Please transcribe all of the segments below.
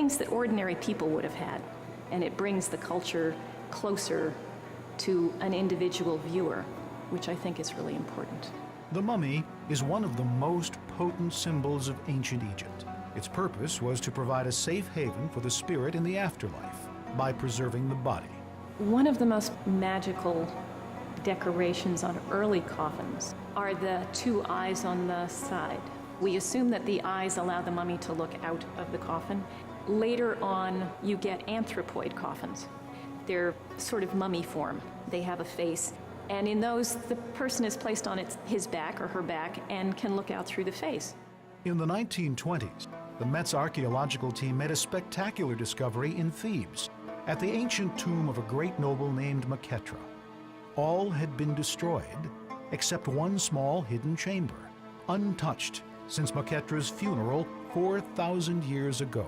things that ordinary people would have had, and it brings the culture closer to an individual viewer, which I think is really important. The mummy is one of the most potent symbols of ancient Egypt. Its purpose was to provide a safe haven for the spirit in the afterlife by preserving the body. One of the most magical decorations on early coffins are the two eyes on the side. We assume that the eyes allow the mummy to look out of the coffin. Later on, you get anthropoid coffins. They're sort of mummy form. They have a face. And in those, the person is placed on his back or her back and can look out through the face. In the 1920s, the Met's archaeological team made a spectacular discovery in Thebes, at the ancient tomb of a great noble named Meketra. All had been destroyed, except one small hidden chamber, untouched since Meketra's funeral 4,000 years ago.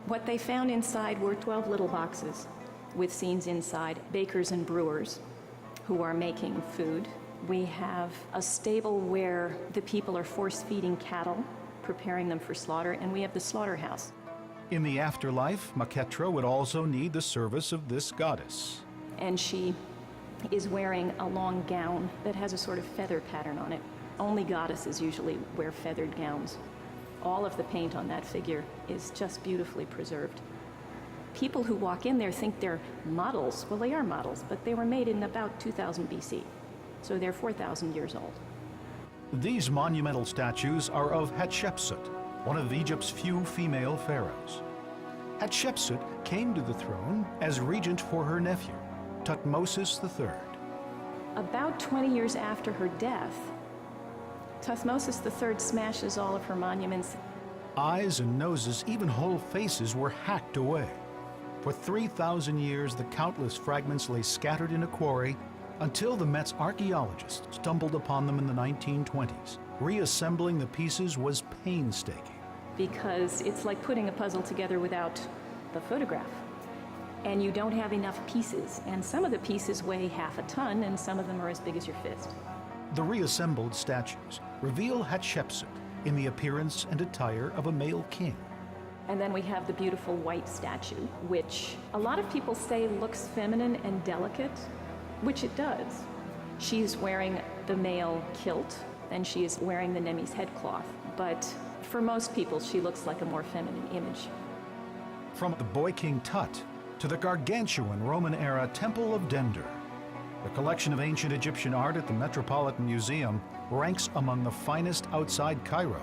What they found inside were 12 little boxes with scenes inside, bakers and brewers who are making food. We have a stable where the people are force-feeding cattle, preparing them for slaughter, and we have the slaughterhouse. In the afterlife, Meketra would also need the service of this goddess. And she is wearing a long gown that has a sort of feather pattern on it. Only goddesses usually wear feathered gowns. All of the paint on that figure is just beautifully preserved. People who walk in there think they're models. Well, they are models, but they were made in about 2000 BC, so they're 4,000 years old. These monumental statues are of Hatshepsut, one of Egypt's few female pharaohs. Hatshepsut came to the throne as regent for her nephew, Thutmose III. About 20 years after her death, Thutmose III smashes all of her monuments. Eyes and noses, even whole faces, were hacked away. For 3,000 years, the countless fragments lay scattered in a quarry until the Met's archaeologists stumbled upon them in the 1920s. Reassembling the pieces was painstaking. Because it's like putting a puzzle together without the photograph. And you don't have enough pieces. And some of the pieces weigh half a ton, and some of them are as big as your fist. The reassembled statues reveal Hatshepsut in the appearance and attire of a male king. And then we have the beautiful white statue, which a lot of people say looks feminine and delicate, which it does. She's wearing the male kilt, and she is wearing the Nemes headcloth. But for most people, she looks like a more feminine image. From the boy king Tut to the gargantuan Roman-era Temple of Dendur, the collection of ancient Egyptian art at the Metropolitan Museum ranks among the finest outside Cairo.